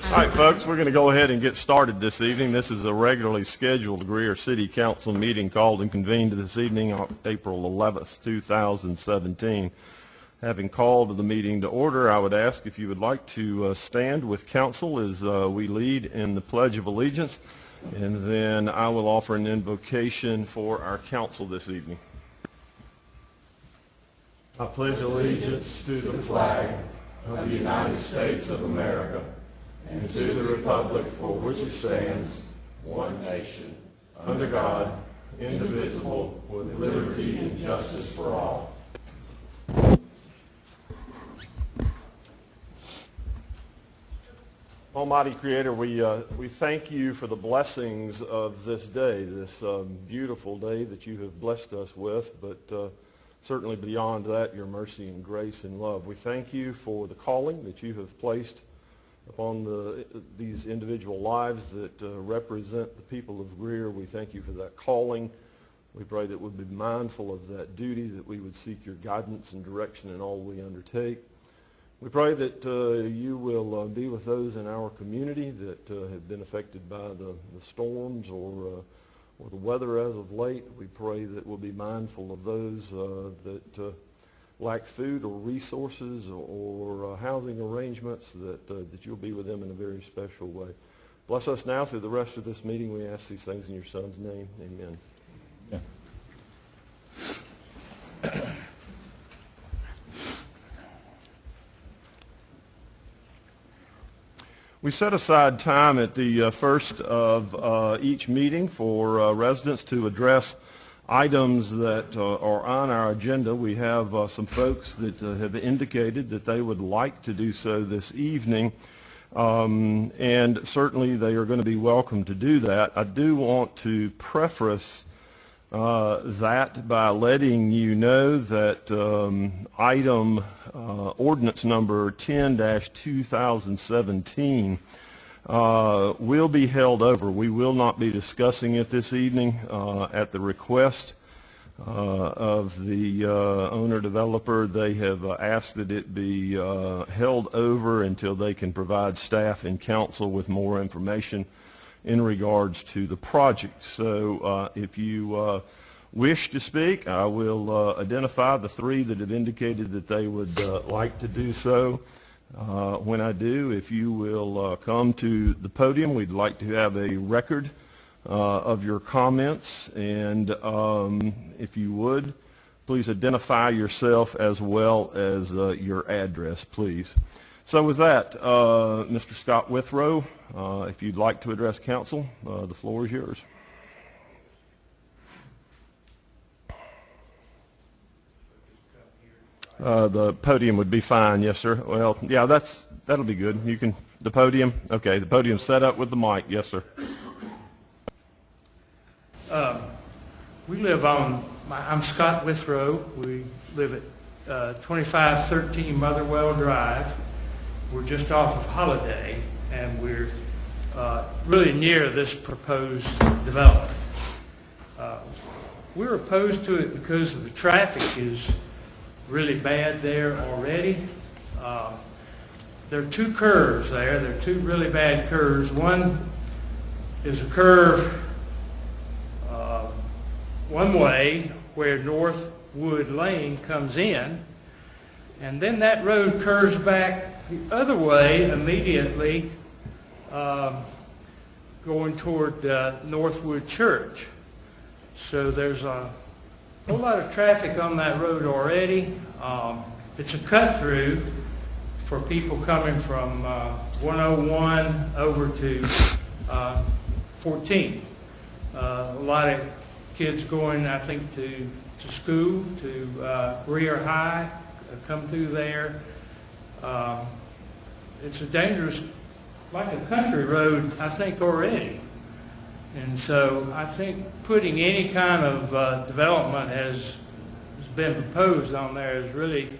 All right, folks, we're going to go ahead and get started this evening. This is a regularly scheduled Greer City Council meeting called and convened this evening on April 11th, 2017. Having called the meeting to order, I would ask if you would like to stand with council as we lead in the Pledge of Allegiance, and then I will offer an invocation for our council this evening. I pledge allegiance to the flag of the United States of America and to the republic for which it stands, one nation, under God, indivisible, with liberty and justice for all. Almighty Creator, we thank you for the blessings of this day, this beautiful day that you have blessed us with, but certainly beyond that, your mercy and grace and love. We thank you for the calling that you have placed upon these individual lives that represent the people of Greer. We thank you for that calling. We pray that we'll be mindful of that duty, that we would seek your guidance and direction in all we undertake. We pray that you will be with those in our community that have been affected by the storms or the weather as of late. We pray that we'll be mindful of those that lack food or resources or housing arrangements, that you'll be with them in a very special way. Bless us now through the rest of this meeting. We ask these things in your Son's name. Amen. Yeah. We set aside time at the first of each meeting for residents to address items that are on our agenda. We have some folks that have indicated that they would like to do so this evening, and certainly they are going to be welcome to do that. I do want to preface that by letting you know that item ordinance number 10-2017 will be held over. We will not be discussing it this evening at the request of the owner-developer. They have asked that it be held over until they can provide staff and council with more information in regards to the project. So if you wish to speak, I will identify the three that have indicated that they would like to do so. When I do, if you will come to the podium, we'd like to have a record of your comments, and if you would, please identify yourself as well as your address, please. So with that, Mr. Scott Withrow, if you'd like to address council, the floor is yours. The podium would be fine, yes, sir. Well, yeah, that'll be good. You can, the podium, okay, the podium's set up with the mic, yes, sir. We live on, I'm Scott Withrow. We live at 2513 Motherwell Drive. We're just off of Holiday, and we're really near this proposed development. We're opposed to it because the traffic is really bad there already. There are two curves there. There are two really bad curves. One is a curve one way where Northwood Lane comes in, and then that road curves back the other way immediately, going toward Northwood Church. So there's a whole lot of traffic on that road already. It's a cut through for people coming from 101 over to 14. A lot of kids going, I think, to school, to Greer High, come through there. It's a dangerous, like a country road, I think, already. And so I think putting any kind of development as has been proposed on there is really,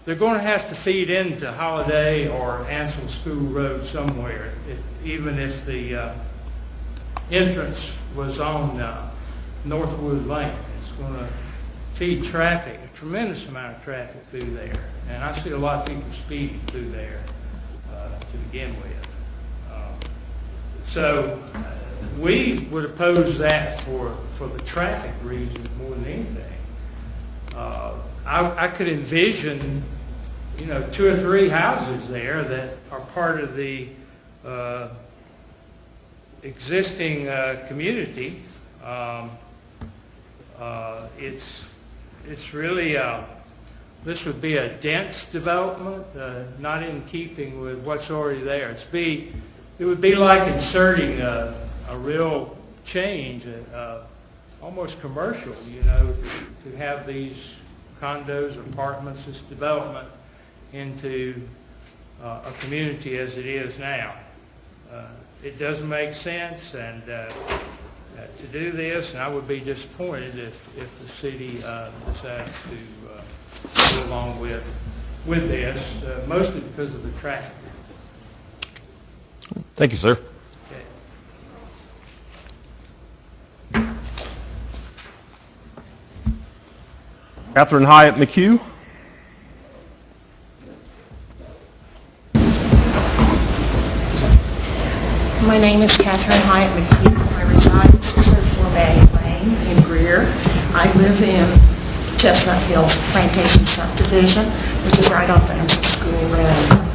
they're going to have to feed into Holiday or Ansel School Road somewhere, even if the entrance was on Northwood Lane. It's going to feed traffic, a tremendous amount of traffic through there. And I see a lot of people speeding through there to begin with. So we would oppose that for the traffic reasons more than anything. I could envision, 2 or 3 houses there that are part of the existing community. It's really this would be a dense development, not in keeping with what's already there. It would be like inserting a real change, almost commercial, to have these condos, apartments, this development into a community as it is now. It doesn't make sense, and to do this, and I would be disappointed if the city decides to go along with this, mostly because of the traffic. Thank you, sir. Okay. Catherine Hyatt McHugh. My name is Catherine Hyatt McHugh. I reside at 604 Bay Lane in Greer. I live in Chestnut Hills Plantation subdivision, which is right off the Emerson School Road.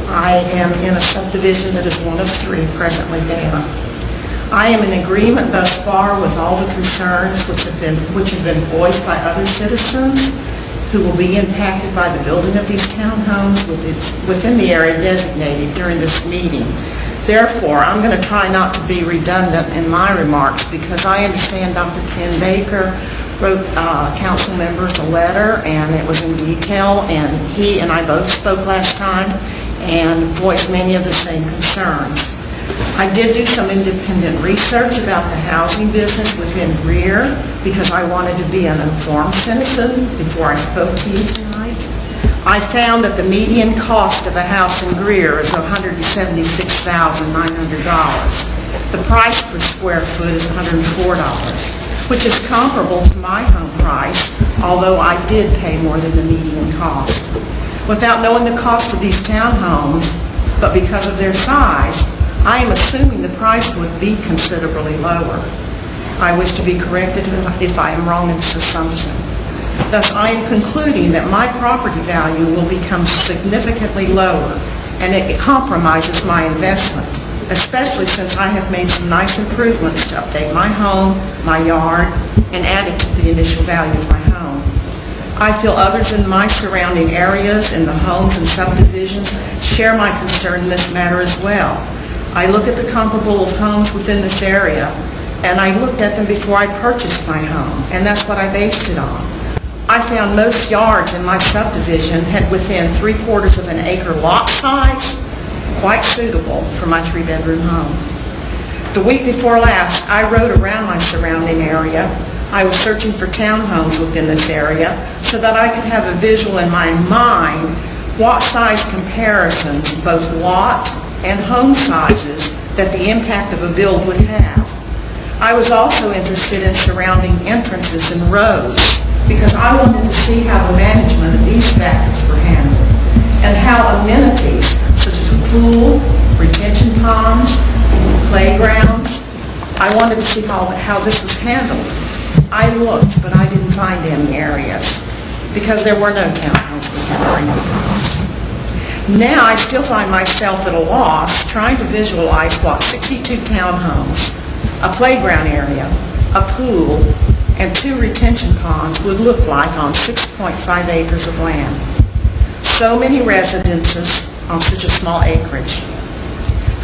I am in a subdivision that is one of 3 presently there. I am in agreement thus far with all the concerns which have been voiced by other citizens who will be impacted by the building of these townhomes within the area designated during this meeting. Therefore, I'm going to try not to be redundant in my remarks because I understand Dr. Ken Baker wrote council members a letter, and it was in detail, and he and I both spoke last time and voiced many of the same concerns. I did do some independent research about the housing business within Greer because I wanted to be an informed citizen before I spoke to you tonight. I found that the median cost of a house in Greer is $176,900. The price per square foot is $104, which is comparable to my home price, although I did pay more than the median cost. Without knowing the cost of these townhomes, but because of their size, I am assuming the price would be considerably lower. I wish to be corrected if I am wrong in this assumption. Thus, I am concluding that my property value will become significantly lower, and it compromises my investment, especially since I have made some nice improvements to update my home, my yard, and add it to the initial value of my home. I feel others in my surrounding areas, in the homes and subdivisions, share my concern in this matter as well. I look at the comparable of homes within this area, and I looked at them before I purchased my home, and that's what I based it on. I found most yards in my subdivision had within 3/4 of an acre lot size, quite suitable for my 3-bedroom home. The week before last, I rode around my surrounding area. I was searching for townhomes within this area so that I could have a visual in my mind what size comparisons, both lot and home sizes, that the impact of a build would have. I was also interested in surrounding entrances and roads because I wanted to see how the management of these factors were handled and how amenities such as a pool, retention ponds, playgrounds, I wanted to see how this was handled. I looked, but I didn't find any areas because there were no townhomes within our neighborhoods. Now I still find myself at a loss trying to visualize what 62 townhomes, a playground area, a pool, and 2 retention ponds would look like on 6.5 acres of land. So many residences on such a small acreage.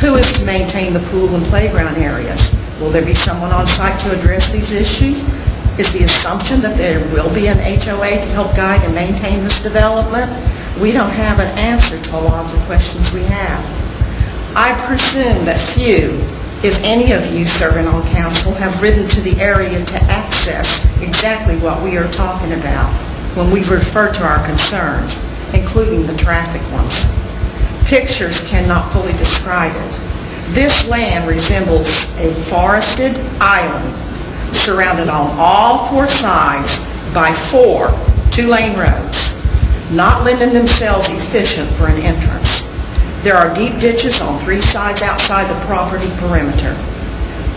Who is to maintain the pool and playground areas? Will there be someone on site to address these issues? Is the assumption that there will be an HOA to help guide and maintain this development? We don't have an answer to a lot of the questions we have. I presume that few, if any of you serving on council, have ridden to the area to access exactly what we are talking about when we refer to our concerns, including the traffic ones. Pictures cannot fully describe it. This land resembles a forested island surrounded on all 4 sides by 4 2-lane roads, not lending themselves efficient for an entrance. There are deep ditches on 3 sides outside the property perimeter.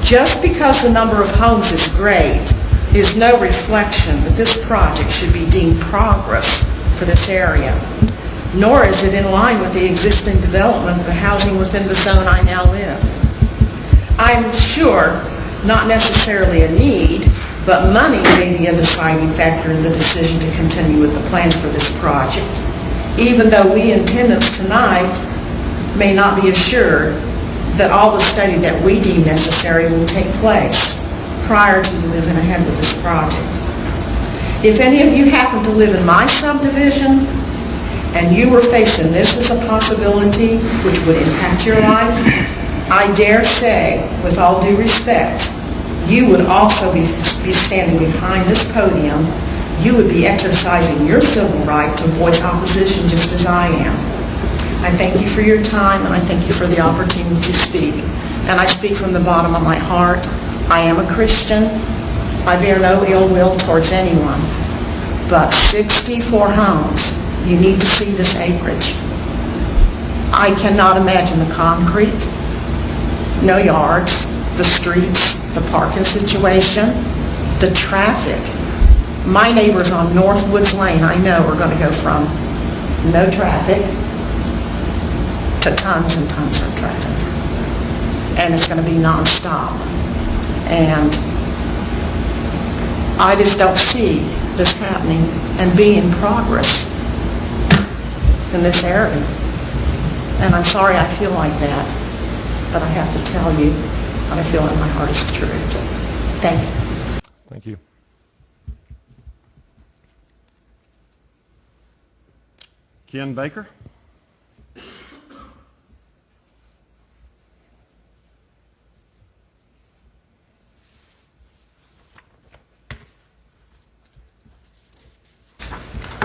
Just because the number of homes is great is no reflection that this project should be deemed progress for this area, nor is it in line with the existing development of the housing within the zone I now live. I'm sure not necessarily a need, but money may be a deciding factor in the decision to continue with the plans for this project, even though we in attendance tonight may not be assured that all the study that we deem necessary will take place prior to moving ahead with this project. If any of you happen to live in my subdivision and you were facing this as a possibility which would impact your life, I dare say, with all due respect, you would also be standing behind this podium. You would be exercising your civil right to voice opposition just as I am. I thank you for your time, and I thank you for the opportunity to speak. And I speak from the bottom of my heart. I am a Christian. I bear no ill will towards anyone. But 64 homes, you need to see this acreage. I cannot imagine the concrete, no yards, the streets, the parking situation, the traffic. My neighbors on North Woods Lane, I know, are going to go from no traffic to tons and tons of traffic. And it's going to be nonstop. And I just don't see this happening and being progress in this area. And I'm sorry I feel like that, but I have to tell you what I feel in my heart is the truth. Thank you. Thank you. Ken Baker?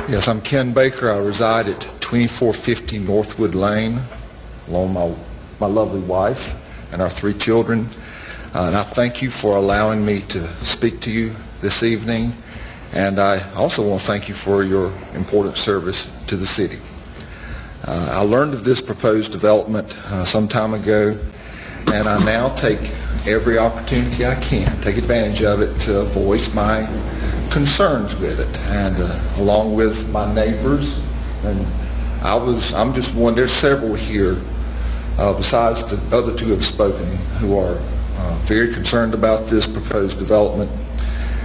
Yes, I'm Ken Baker. I reside at 2450 Northwood Lane, along my lovely wife and our 3 children. And I thank you for allowing me to speak to you this evening. And I also want to thank you for your important service to the city. I learned of this proposed development some time ago, and I now take every opportunity I can, take advantage of it to voice my concerns with it, and along with my neighbors. And I'm just one. There's several here besides the other 2 have spoken who are very concerned about this proposed development.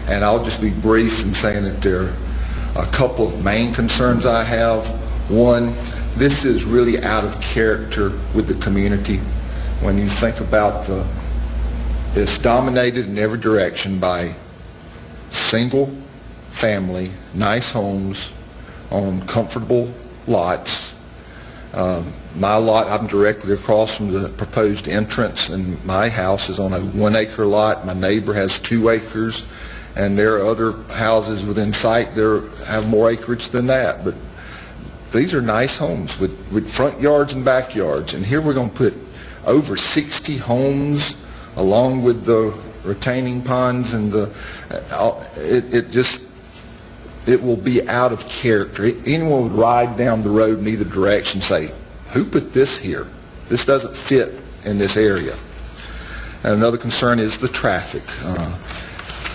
And I'll just be brief in saying that there are a couple of main concerns I have. One, this is really out of character with the community. When you think about it's dominated in every direction by single family, nice homes on comfortable lots. My lot, I'm directly across from the proposed entrance, and my house is on a 1-acre lot. My neighbor has 2 acres, and there are other houses within sight that have more acreage than that. But these are nice homes with front yards and backyards, and here we're going to put over 60 homes along with the retaining ponds, and it will be out of character. Anyone would ride down the road in either direction and say, who put this here? This doesn't fit in this area. And another concern is the traffic.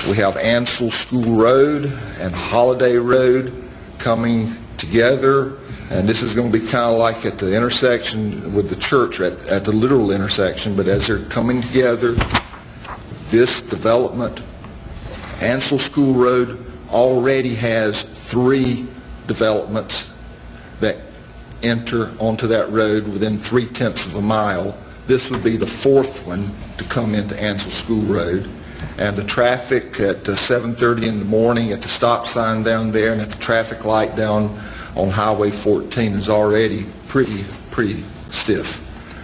We have Ansel School Road and Holiday Road coming together, and this is going to be kind of like at the intersection with the church, at the literal intersection, but as they're coming together, this development, Ansel School Road, already has 3 developments that enter onto that road within 3/10 of a mile. This would be the 4th one to come into Ansel School Road. And the traffic at 7:30 in the morning at the stop sign down there and at the traffic light down on Highway 14 is already pretty stiff.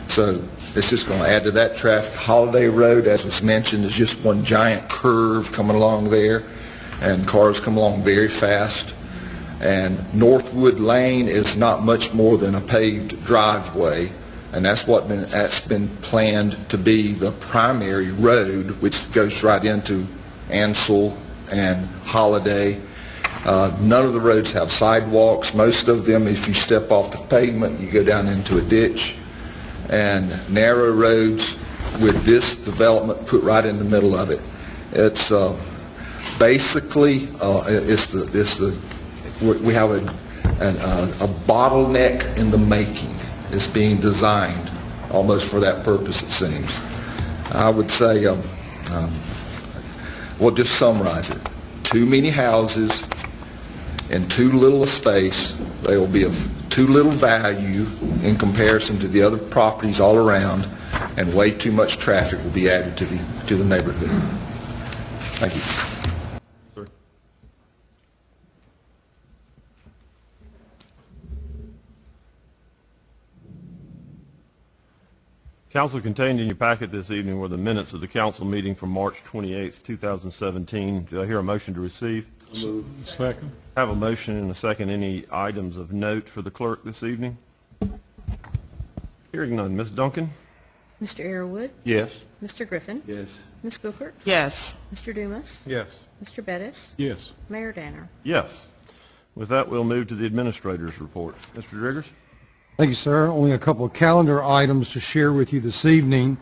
So it's just going to add to that traffic. Holiday Road, as was mentioned, is just one giant curve coming along there, and cars come along very fast. And Northwood Lane is not much more than a paved driveway, and that's been planned to be the primary road, which goes right into Ansel and Holiday. None of the roads have sidewalks. Most of them, if you step off the pavement, you go down into a ditch. and narrow roads with this development put right in the middle of it. It's basically we have a bottleneck in the making. It's being designed almost for that purpose, it seems. I would say, we'll just summarize it. Too many houses in too little a space. They will be of too little value in comparison to the other properties all around, and way too much traffic will be added to the neighborhood. Thank you. Sir. Council, contained in your packet this evening were the minutes of the council meeting from March 28th, 2017. Do I hear a motion to receive? Second. Have a motion and a second. Any items of note for the clerk this evening? Hearing none. Ms. Duncan? Mr. Arrowood, Yes. Mr. Griffin, Yes. Ms. Bookert, Yes. Mr. Dumas, Yes. Mr. Bettis, Yes. Mayor Danner. Yes. With that, we'll move to the administrator's report. Mr. Driggers? Thank you, sir. Only a couple of calendar items to share with you this evening.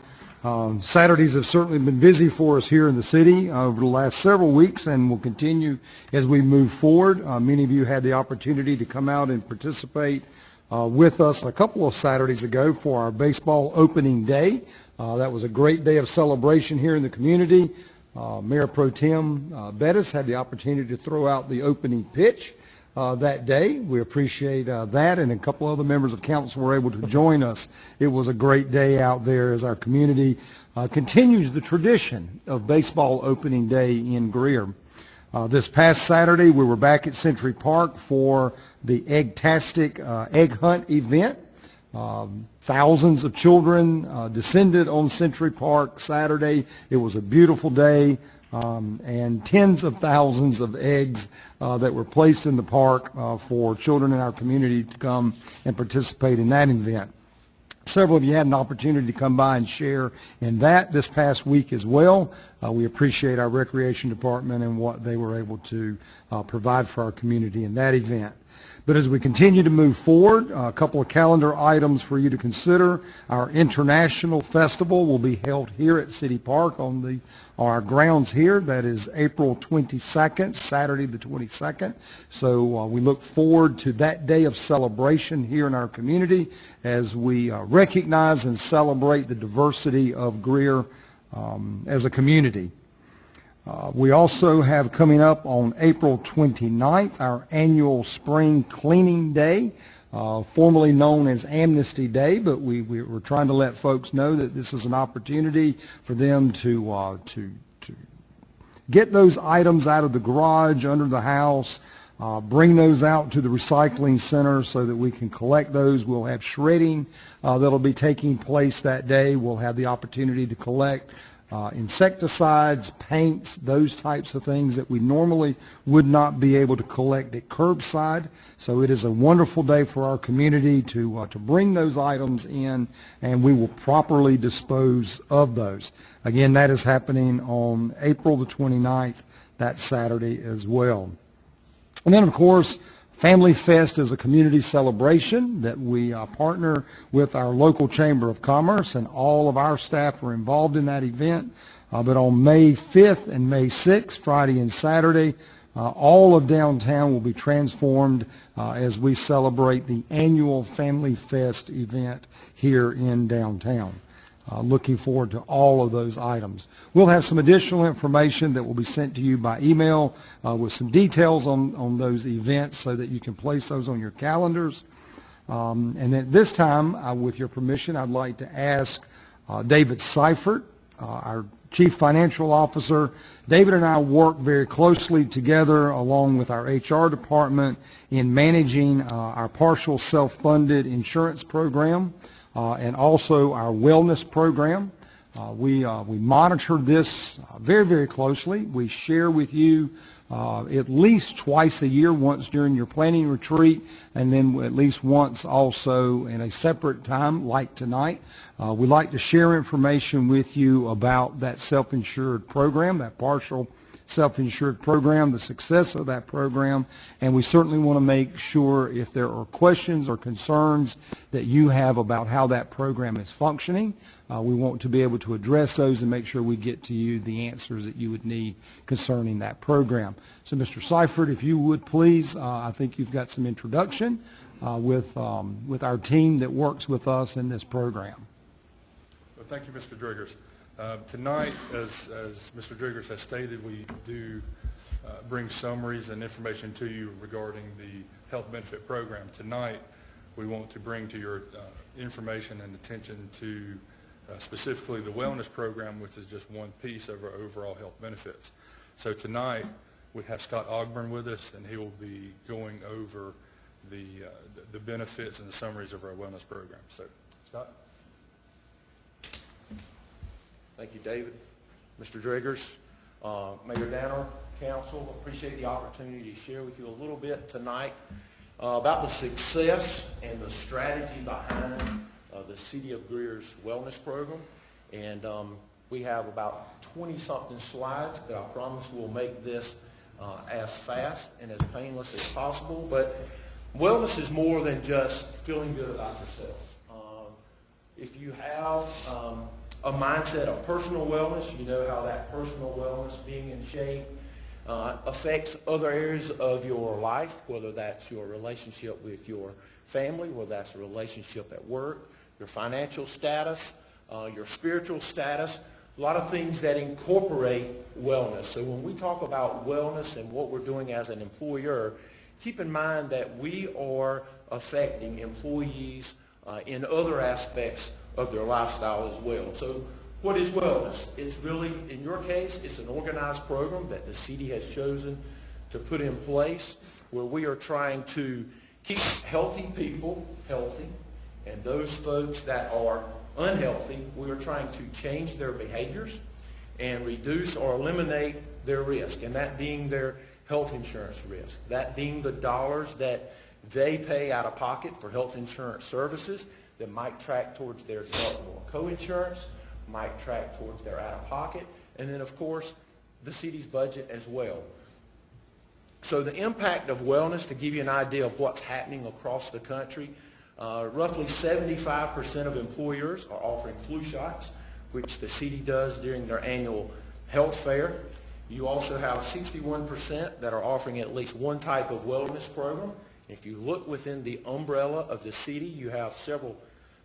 Saturdays have certainly been busy for us here in the city over the last several weeks and will continue as we move forward. Many of you had the opportunity to come out and participate with us a couple of Saturdays ago for our baseball opening day. That was a great day of celebration here in the community. Mayor Pro Tem Bettis had the opportunity to throw out the opening pitch that day. We appreciate that, and a couple other members of council were able to join us. It was a great day out there as our community continues the tradition of baseball opening day in Greer. This past Saturday, we were back at Century Park for the Egg-tastic egg hunt event. Thousands of children descended on Century Park Saturday. It was a beautiful day. And tens of thousands of eggs that were placed in the park for children in our community to come and participate in that event. Several of you had an opportunity to come by and share in that this past week as well. We appreciate our recreation department and what they were able to provide for our community in that event. But as we continue to move forward, a couple of calendar items for you to consider. Our International Festival will be held here at City Park on our grounds here. That is April 22nd, Saturday the 22nd. So we look forward to that day of celebration here in our community as we recognize and celebrate the diversity of Greer as a community. We also have coming up on April 29th our annual Spring Cleaning Day, formerly known as Amnesty Day, but we're trying to let folks know that this is an opportunity for them to get those items out of the garage, under the house, bring those out to the recycling center so that we can collect those. We'll have shredding that'll be taking place that day. We'll have the opportunity to collect insecticides, paints, those types of things that we normally would not be able to collect at curbside. So it is a wonderful day for our community to bring those items in, and we will properly dispose of those. Again, that is happening on April the 29th, that Saturday as well. And then, of course, Family Fest is a community celebration that we partner with our local Chamber of Commerce, and all of our staff are involved in that event. But on May 5th and May 6th, Friday and Saturday, all of downtown will be transformed as we celebrate the annual Family Fest event here in downtown. Looking forward to all of those items. We'll have some additional information that will be sent to you by email with some details on those events so that you can place those on your calendars. And at this time, with your permission, I'd like to ask David Seifert, our Chief Financial Officer. David and I work very closely together along with our HR department in managing our partial self-funded insurance program. And also our wellness program. We monitor this very, very closely. We share with you at least twice a year, once during your planning retreat, and then at least once also in a separate time, like tonight. We like to share information with you about that self-insured program, that partial self-insured program, the success of that program, and we certainly want to make sure if there are questions or concerns that you have about how that program is functioning, we want to be able to address those and make sure we get to you the answers that you would need concerning that program. So, Mr. Seifert, if you would please, I think you've got some introduction with our team that works with us in this program. Well, thank you, Mr. Driggers. Tonight, as Mr. Driggers has stated, we do bring summaries and information to you regarding the health benefit program. Tonight, we want to bring to your information and attention to specifically the wellness program, which is just one piece of our overall health benefits. So tonight, we have Scott Ogburn with us, and he will be going over the benefits and the summaries of our wellness program. So, Scott? Thank you, David. Mr. Driggers, Mayor Danner, Council, appreciate the opportunity to share with you a little bit tonight about the success and the strategy behind the City of Greer's wellness program. And we have about 20-something slides, but I promise we'll make this as fast and as painless as possible. But wellness is more than just feeling good about yourself. If you have a mindset of personal wellness, you know how that personal wellness, being in shape, affects other areas of your life, whether that's your relationship with your family, whether that's a relationship at work, your financial status, your spiritual status, a lot of things that incorporate wellness. So when we talk about wellness and what we're doing as an employer, keep in mind that we are affecting employees in other aspects of their lifestyle as well. So what is wellness? It's really, in your case, it's an organized program that the city has chosen to put in place where we are trying to keep healthy people healthy, and those folks that are unhealthy, we are trying to change their behaviors and reduce or eliminate their risk, and that being their health insurance risk, that being the dollars that they pay out of pocket for health insurance services that might track towards their deductible co-insurance, might track towards their out-of-pocket, and then, of course, the city's budget as well. So the impact of wellness, to give you an idea of what's happening across the country, roughly 75% of employers are offering flu shots, which the city does during their annual health fair. You also have 61% that are offering at least one type of wellness program. If you look within the umbrella of the city, you have several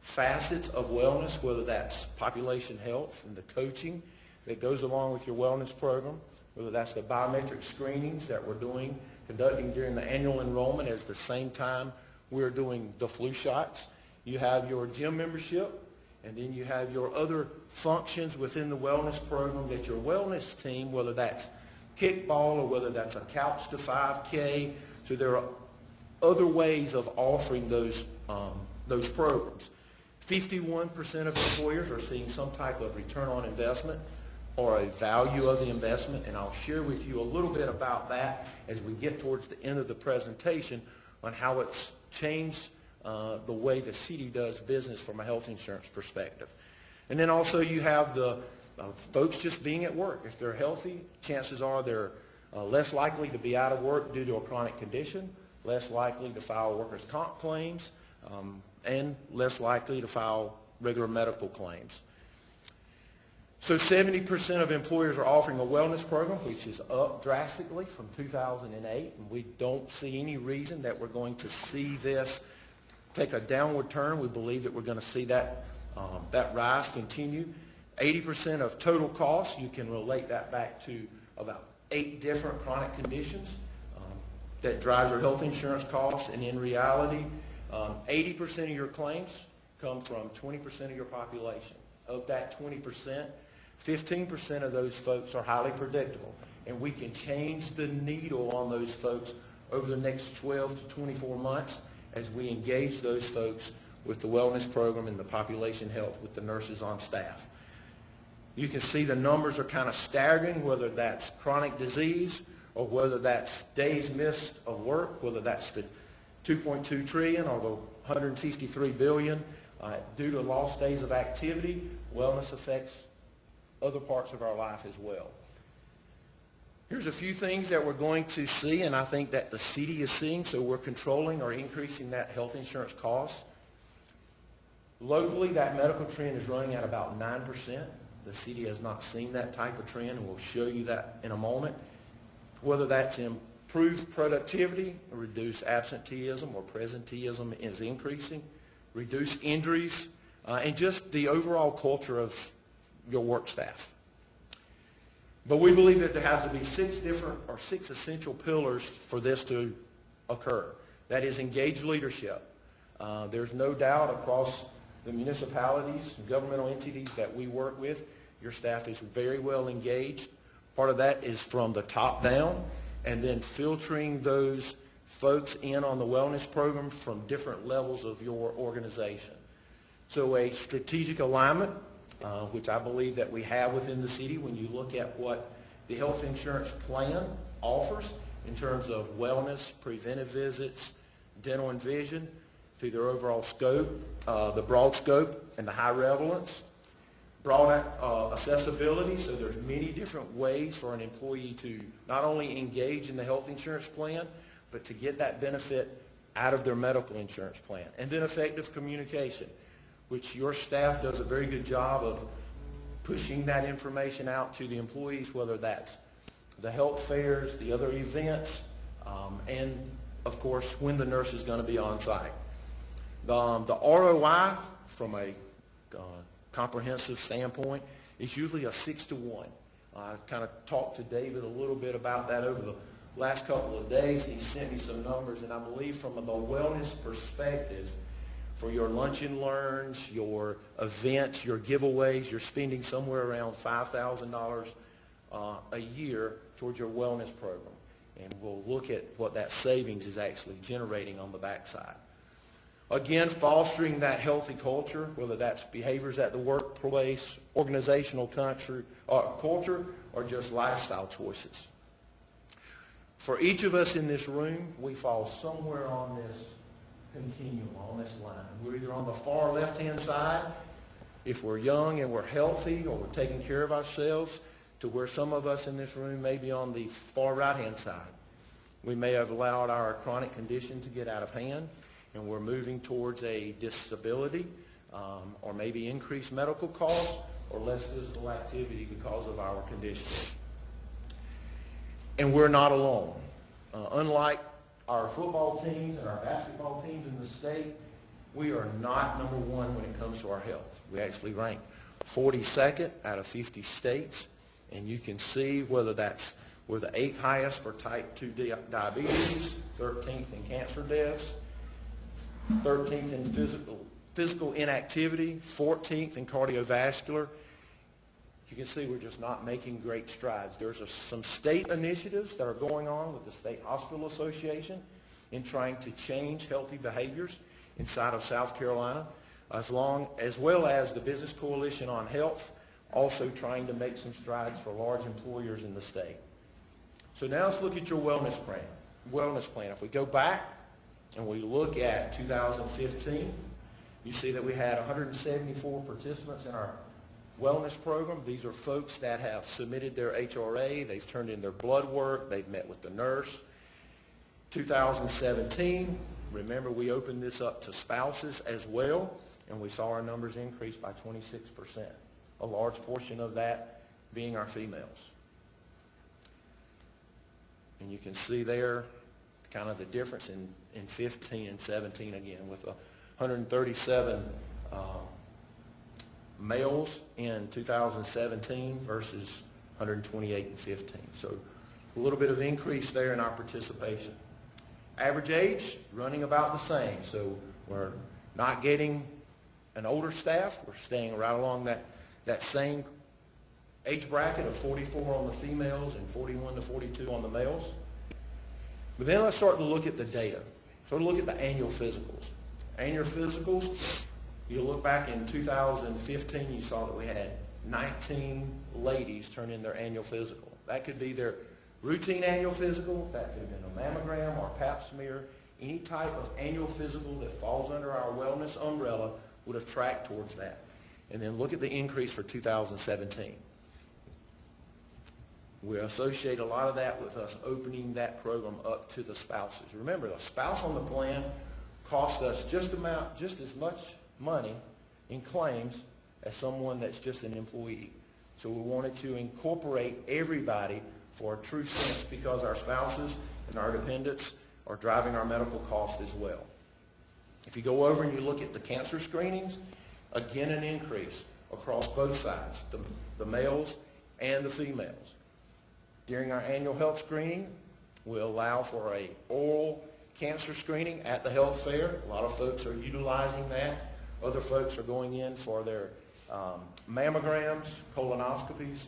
facets of wellness, whether that's population health and the coaching that goes along with your wellness program, whether that's the biometric screenings that we're conducting during the annual enrollment at the same time we're doing the flu shots. You have your gym membership, and then you have your other functions within the wellness program that your wellness team, whether that's kickball or whether that's a couch to 5K, so there are other ways of offering those programs. 51% of employers are seeing some type of return on investment or a value of the investment, and I'll share with you a little bit about that as we get towards the end of the presentation on how it's changed the way the city does business from a health insurance perspective. And then also you have the folks just being at work. If they're healthy, chances are they're less likely to be out of work due to a chronic condition, less likely to file workers' comp claims, and less likely to file regular medical claims. So 70% of employers are offering a wellness program, which is up drastically from 2008, and we don't see any reason that we're going to see this take a downward turn. We believe that we're going to see that rise continue. 80% of total costs, you can relate that back to about 8 different chronic conditions that drives your health insurance costs, and in reality, 80% of your claims come from 20% of your population. Of that 20%, 15% of those folks are highly predictable, and we can change the needle on those folks over the next 12 to 24 months as we engage those folks with the wellness program and the population health with the nurses on staff. You can see the numbers are kind of staggering, whether that's chronic disease or whether that's days missed of work, whether that's the 2.2 trillion or the 153 billion due to lost days of activity. Wellness affects other parts of our life as well. Here's a few things that we're going to see, and I think that the city is seeing, so we're controlling or increasing that health insurance cost. Locally, that medical trend is running at about 9%. The city has not seen that type of trend, and we'll show you that in a moment. Whether that's improved productivity, or reduced absenteeism, or presenteeism is increasing, reduced injuries, and just the overall culture of your work staff. But we believe that there has to be six essential pillars for this to occur. That is engaged leadership. There's no doubt across the municipalities and governmental entities that we work with, your staff is very well engaged. Part of that is from the top down, and then filtering those folks in on the wellness program from different levels of your organization. So a strategic alignment, which I believe that we have within the city when you look at what the health insurance plan offers in terms of wellness, preventive visits, dental and vision, to their overall scope, the broad scope and the high relevance, broad accessibility, so there's many different ways for an employee to not only engage in the health insurance plan, but to get that benefit out of their medical insurance plan. And then effective communication, which your staff does a very good job of pushing that information out to the employees, whether that's the health fairs, the other events, and of course when the nurse is going to be on site. The ROI from a comprehensive standpoint is usually a 6-to-1. I kind of talked to David a little bit about that over the last couple of days. He sent me some numbers, and I believe from a wellness perspective, for your lunch and learns, your events, your giveaways, you're spending somewhere around $5,000 a year towards your wellness program. And we'll look at what that savings is actually generating on the backside. Again, fostering that healthy culture, whether that's behaviors at the workplace, organizational culture, or just lifestyle choices. For each of us in this room, we fall somewhere on this continuum, on this line. We're either on the far left-hand side, if we're young and we're healthy or we're taking care of ourselves, to where some of us in this room may be on the far right-hand side. We may have allowed our chronic condition to get out of hand, and we're moving towards a disability, or maybe increased medical costs, or less physical activity because of our condition. And we're not alone. Unlike our football teams and our basketball teams in the state, we are not number one when it comes to our health. We actually rank 42nd out of 50 states, and you can see whether that's we're the 8th highest for type 2 diabetes, 13th in cancer deaths, 13th in physical inactivity, 14th in cardiovascular. You can see we're just not making great strides. There's some state initiatives that are going on with the State Hospital Association in trying to change healthy behaviors inside of South Carolina, as well as the Business Coalition on Health, also trying to make some strides for large employers in the state. So now let's look at your wellness plan. If we go back and we look at 2015, you see that we had 174 participants in our wellness program. These are folks that have submitted their HRA, they've turned in their blood work, they've met with the nurse. 2017, remember we opened this up to spouses as well, and we saw our numbers increase by 26%. A large portion of that being our females. And you can see there kind of the difference in 15 and 17 again, with 137 males in 2017 versus 128 in 15. So a little bit of increase there in our participation. Average age, running about the same. So we're not getting an older staff. We're staying right along that same age bracket of 44 on the females and 41 to 42 on the males. But then let's start to look at the data. So look at the annual physicals. Annual physicals, you look back in 2015, you saw that we had 19 ladies turn in their annual physical. That could be their routine annual physical, that could have been a mammogram or pap smear. Any type of annual physical that falls under our wellness umbrella would have tracked towards that. And then look at the increase for 2017. We associate a lot of that with us opening that program up to the spouses. Remember, the spouse on the plan costs us just as much money in claims as someone that's just an employee. So we wanted to incorporate everybody for a true sense, because our spouses and our dependents are driving our medical costs as well. If you go over and you look at the cancer screenings, again an increase across both sides, the males and the females. During our annual health screening, we allow for a oral cancer screening at the health fair. A lot of folks are utilizing that. Other folks are going in for their mammograms, colonoscopies.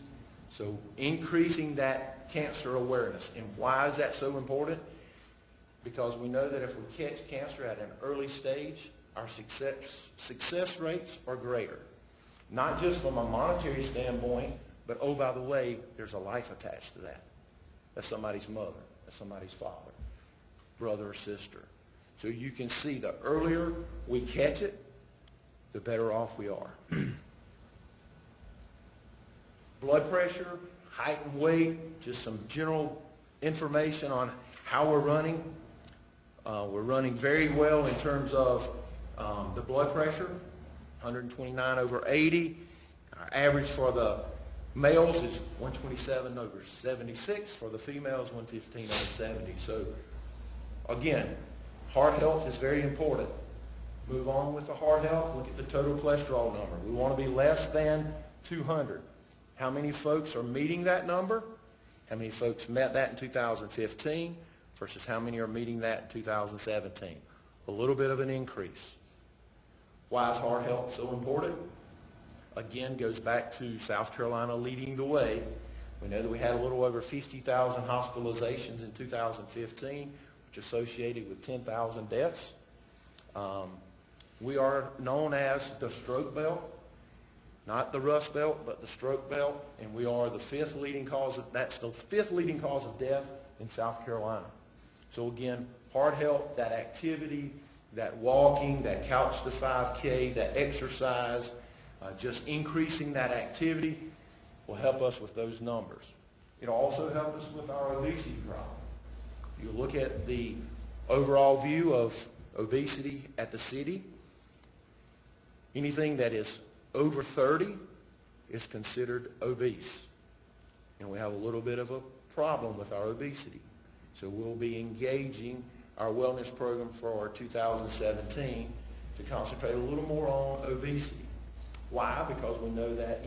So increasing that cancer awareness. And why is that so important? Because we know that if we catch cancer at an early stage, our success rates are greater. Not just from a monetary standpoint, but oh, by the way, there's a life attached to that. That's somebody's mother, that's somebody's father, brother or sister. So you can see the earlier we catch it, the better off we are. Blood pressure, height and weight, just some general information on how we're running. We're running very well in terms of the blood pressure, 129/80. Our average for the males is 127/76. For the females, 115/70. So again, heart health is very important. Move on with the heart health. Look at the total cholesterol number. We want to be less than 200. How many folks are meeting that number? How many folks met that in 2015 versus how many are meeting that in 2017? A little bit of an increase. Why is heart health so important? Again, goes back to South Carolina leading the way. We know that we had a little over 50,000 hospitalizations in 2015, which associated with 10,000 deaths. We are known as the stroke belt. Not the Rust Belt, but the stroke belt, and we are the fifth leading cause of death in South Carolina. So again, heart health, that activity, that walking, that couch to 5K, that exercise, just increasing that activity will help us with those numbers. It'll also help us with our obesity problem. If you look at the overall view of obesity at the city, anything that is over 30 is considered obese. And we have a little bit of a problem with our obesity. So we'll be engaging our wellness program for 2017 to concentrate a little more on obesity. Why? Because we know that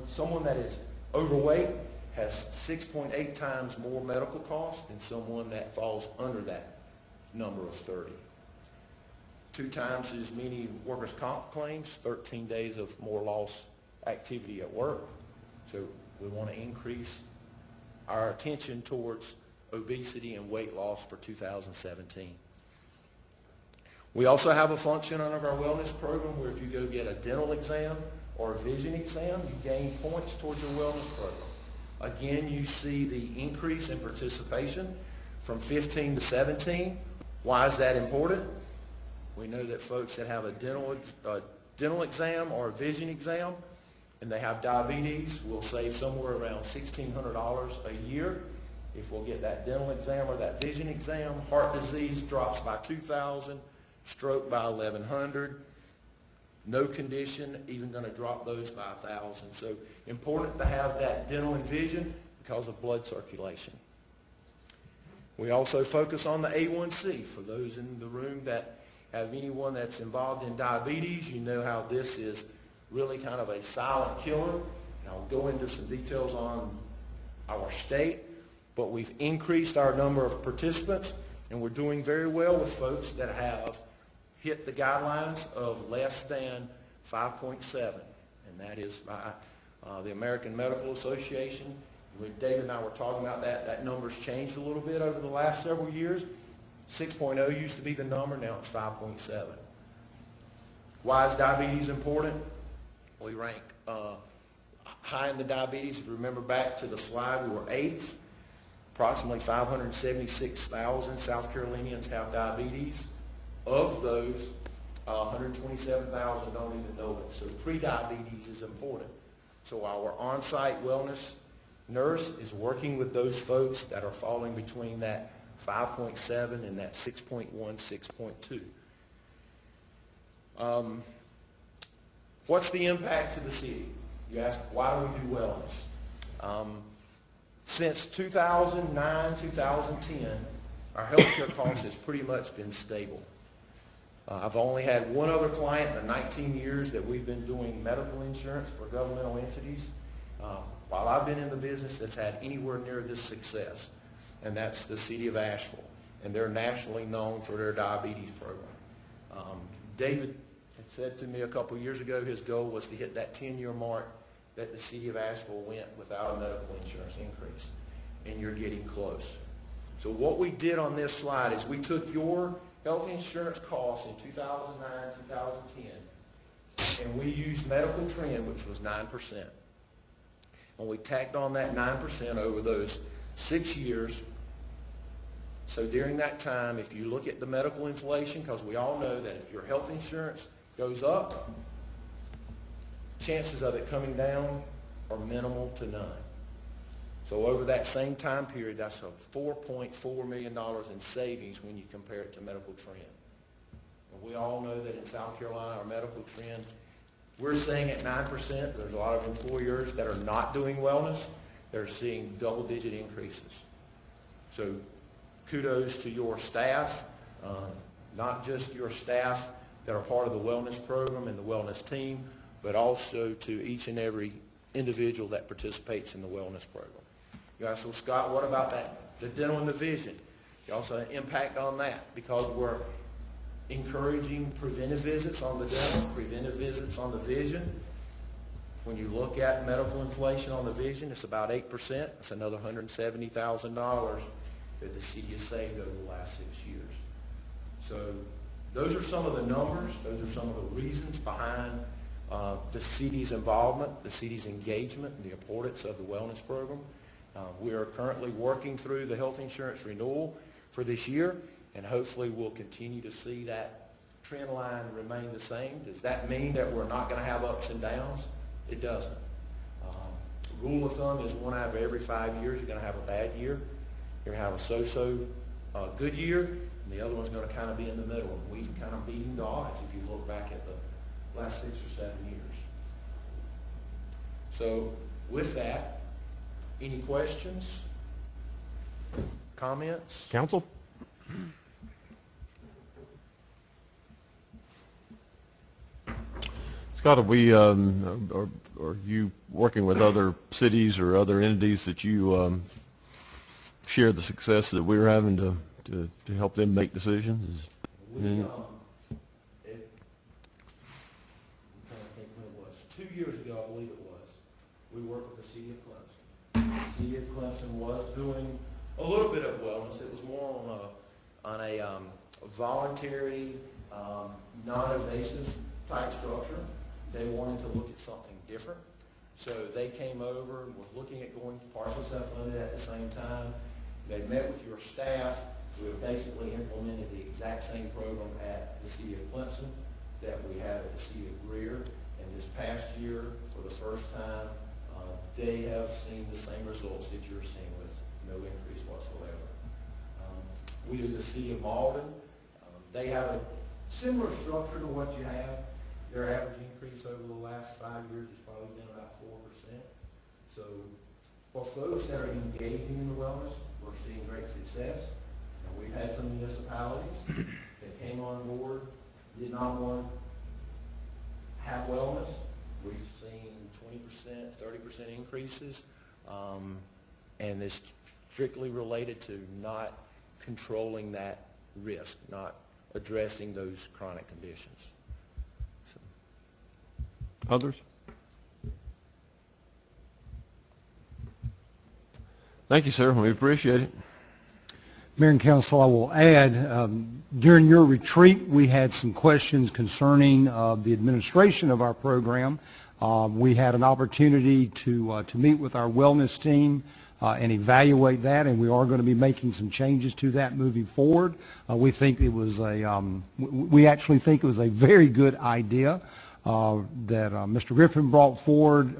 someone that is overweight has 6.8 times more medical costs than someone that falls under that number of 30. 2 times as many workers' comp claims, 13 days of more lost activity at work. So we want to increase our attention towards obesity and weight loss for 2017. We also have a function under our wellness program where if you go get a dental exam or a vision exam, you gain points towards your wellness program. Again, you see the increase in participation from 15 to 17. Why is that important? We know that folks that have a dental exam or a vision exam and they have diabetes will save somewhere around $1,600 a year. If we'll get that dental exam or that vision exam, heart disease drops by $2,000, stroke by $1,100. No condition even going to drop those by $1,000. So important to have that dental and vision because of blood circulation. We also focus on the A1C. For those in the room that have anyone that's involved in diabetes, you know how this is really kind of a silent killer. And I'll go into some details on our state, but we've increased our number of participants, and we're doing very well with folks that have hit the guidelines of less than 5.7, and that is by the American Medical Association. When David and I were talking about that, that number's changed a little bit over the last several years. 6.0 used to be the number, now it's 5.7. Why is diabetes important? We rank high in the diabetes. If you remember back to the slide, we were 8th. Approximately 576,000 South Carolinians have diabetes. Of those, 127,000 don't even know it. So pre-diabetes is important. So our on-site wellness nurse is working with those folks that are falling between that 5.7 and that 6.1, 6.2. What's the impact to the city? You ask, why do we do wellness? Since 2009, 2010, our healthcare cost has pretty much been stable. I've only had one other client in the 19 years that we've been doing medical insurance for governmental entities, while I've been in the business, that's had anywhere near this success, and that's the city of Asheville, and they're nationally known for their diabetes program. David had said to me a couple years ago his goal was to hit that 10-year mark that the city of Asheville went without a medical insurance increase, and you're getting close. So what we did on this slide is we took your health insurance costs in 2009, 2010, and we used medical trend, which was 9%. And we tacked on that 9% over those 6 years. So during that time, if you look at the medical inflation, because we all know that if your health insurance goes up, chances of it coming down are minimal to none. So over that same time period, that's a $4.4 million in savings when you compare it to medical trend. And we all know that in South Carolina, our medical trend, we're seeing at 9%. There's a lot of employers that are not doing wellness. They're seeing double-digit increases. So kudos to your staff, not just your staff that are part of the wellness program and the wellness team, but also to each and every individual that participates in the wellness program. You ask, well, Scott, what about that, the dental and the vision? You also have an impact on that because we're encouraging preventive visits on the dental, preventive visits on the vision. When you look at medical inflation on the vision, it's about 8%. It's another $170,000 that the city has saved over the last 6 years. So those are some of the numbers. Those are some of the reasons behind the city's involvement, the city's engagement, and the importance of the wellness program. We are currently working through the health insurance renewal for this year, and hopefully we'll continue to see that trend line remain the same. Does that mean that we're not going to have ups and downs? It doesn't. Rule of thumb is 1 out of every 5 years you're going to have a bad year. You're going to have a so-so good year, and the other one's going to kind of be in the middle. And we've kind of beaten the odds if you look back at the last 6 or 7 years. So with that, any questions? Comments? Council? Scott, are you working with other cities or other entities that you share the success that we're having to help them make decisions? I'm trying to think when it was. 2 years ago, I believe it was, we worked with the city of Clemson. The city of Clemson was doing a little bit of wellness. It was more on a voluntary, non-invasive type structure. They wanted to look at something different. So they came over and were looking at going partially self-funded at the same time. They met with your staff. We have basically implemented the exact same program at the city of Clemson that we have at the city of Greer. And this past year, for the first time, they have seen the same results that you're seeing with no increase whatsoever. We do the city of Malden. They have a similar structure to what you have. Their average increase over the last 5 years has probably been about 4%. So for folks that are engaging in the wellness, we're seeing great success. And we've had some municipalities that came on board, did not want to have wellness. We've seen 20%, 30% increases, and it's strictly related to not controlling that risk, not addressing those chronic conditions. So. Others? Thank you, sir. We appreciate it. Mayor and Council, I will add, during your retreat, we had some questions concerning the administration of our program. We had an opportunity to meet with our wellness team and evaluate that, and we are going to be making some changes to that moving forward. We think it was we actually think it was a very good idea that Mr. Griffin brought forward.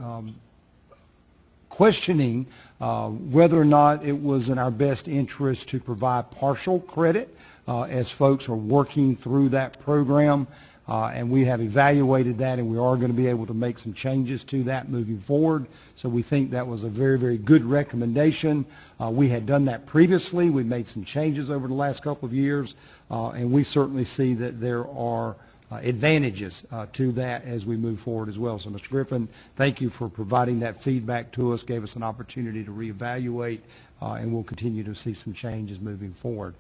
questioning whether or not it was in our best interest to provide partial credit as folks are working through that program. And we have evaluated that, and we are going to be able to make some changes to that moving forward. So we think that was a very, very good recommendation. We had done that previously. We made some changes over the last couple of years, and we certainly see that there are advantages to that as we move forward as well. So, Mr. Griffin, thank you for providing that feedback to us, gave us an opportunity to reevaluate, and we'll continue to see some changes moving forward.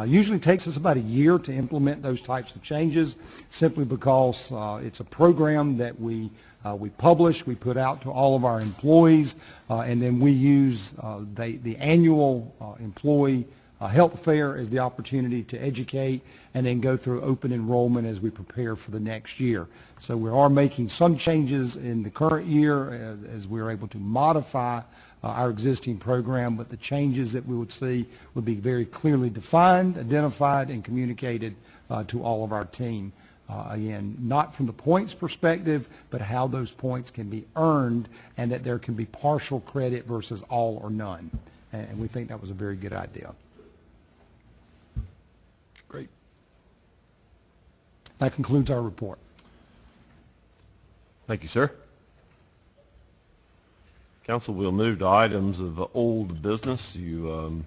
Usually takes us about a year to implement those types of changes, simply because it's a program that we publish, we put out to all of our employees, and then we use the annual employee health fair as the opportunity to educate and then go through open enrollment as we prepare for the next year. So we are making some changes in the current year as we are able to modify our existing program, but the changes that we would see would be very clearly defined, identified, and communicated to all of our team. Again, not from the points perspective, but how those points can be earned and that there can be partial credit versus all or none. And we think that was a very good idea. Great. That concludes our report. Thank you, sir. Council, we'll move to items of old business. You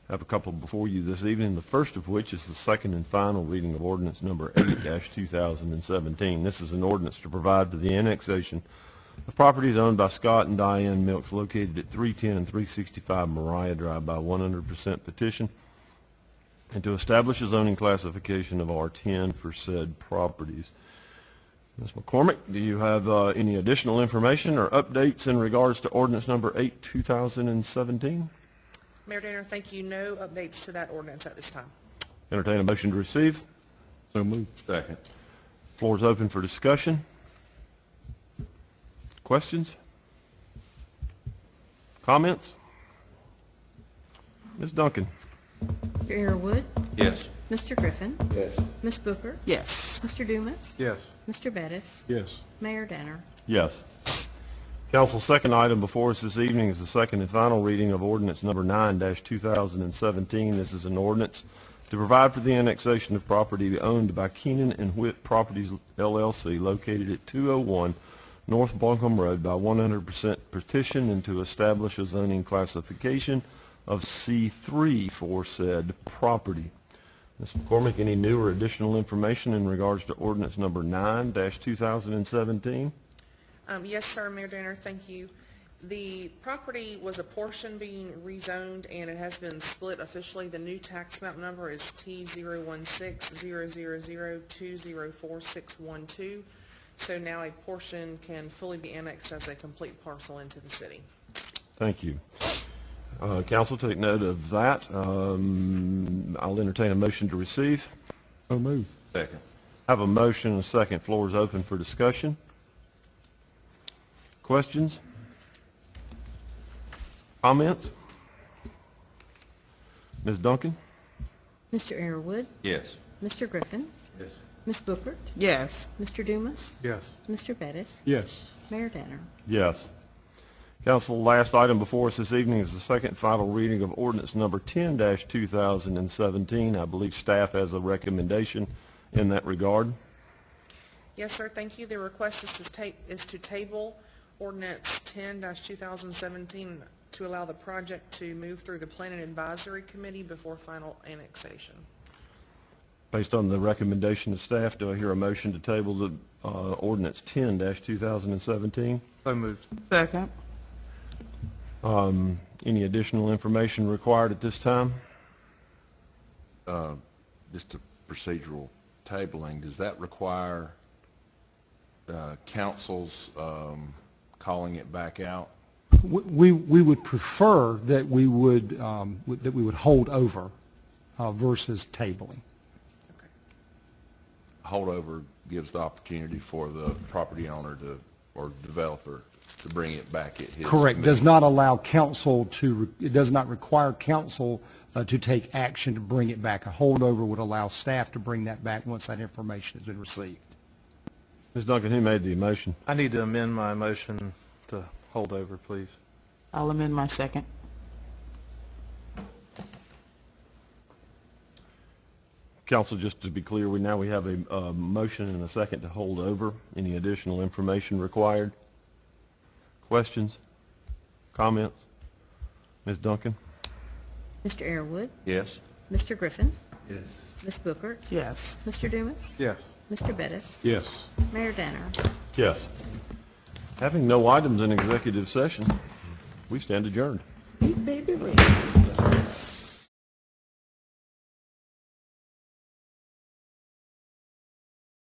have a couple before you this evening, the first of which is the second and final reading of ordinance number 8-2017. This is an ordinance to provide for the annexation of properties owned by Scott and Diane Milks located at 310 and 365 Mariah Drive by 100% petition, and to establish a zoning classification of R10 for said properties. Ms. McCormick, do you have any additional information or updates in regards to ordinance number 8-2017? Mayor Danner, thank you. No updates to that ordinance at this time. Entertain a motion to receive. So moved. Second. Floor is open for discussion. Questions? Comments? Ms. Duncan? Mr. Earwood, Yes. Mr. Griffin, Yes. Ms. Booker, Yes. Mr. Dumas, Yes. Mr. Bettis, Yes. Mayor Danner. Yes. Council's second item before us this evening is the second and final reading of ordinance number 9-2017. This is an ordinance to provide for the annexation of property owned by Keenan and Whit Properties, LLC, located at 201 North Buncombe Road by 100% petition, and to establish a zoning classification of C3 for said property. Ms. McCormick, any new or additional information in regards to ordinance number 9-2017? Yes, sir, Mayor Danner, thank you. The property was a portion being rezoned, and it has been split officially. The new tax map number is T016-000-204-612. So now a portion can fully be annexed as a complete parcel into the city. Thank you. Council, take note of that. I'll entertain a motion to receive. So moved. Second. I have a motion and a second. Floor is open for discussion. Questions? Comments? Ms. Duncan? Mr. Earwood, Yes. Mr. Griffin, Yes. Ms. Booker, Yes. Mr. Dumas, Yes. Mr. Bettis, Yes. Mayor Danner. Yes. Council, last item before us this evening is the second and final reading of ordinance number 10-2017. I believe staff has a recommendation in that regard. Yes, sir, thank you. The request is to table ordinance 10-2017 to allow the project to move through the Planning Advisory Committee before final annexation. Based on the recommendation of staff, do I hear a motion to table the ordinance 10-2017? So moved. Second. Any additional information required at this time? Just a procedural tabling, does that require councils calling it back out? We would prefer that we would hold over versus tabling. Holdover gives the opportunity for the property owner to, or developer, to bring it back at his Correct. committee. Does not allow council to, it does not require council to take action to bring it back. A holdover would allow staff to bring that back once that information has been received. Ms. Duncan, who made the motion? I need to amend my motion to Holdover, please. I'll amend my second. Council, just to be clear, we have a motion and a second to hold over. Any additional information required? Questions? Comments? Ms. Duncan? Mr. Airwood, Yes. Mr. Griffin, Yes. Ms. Booker, Yes. Mr. Dumas, Yes. Mr. Bettis, Yes. Mayor Danner. Yes. Having no items in executive session, we stand adjourned. Baby, wait.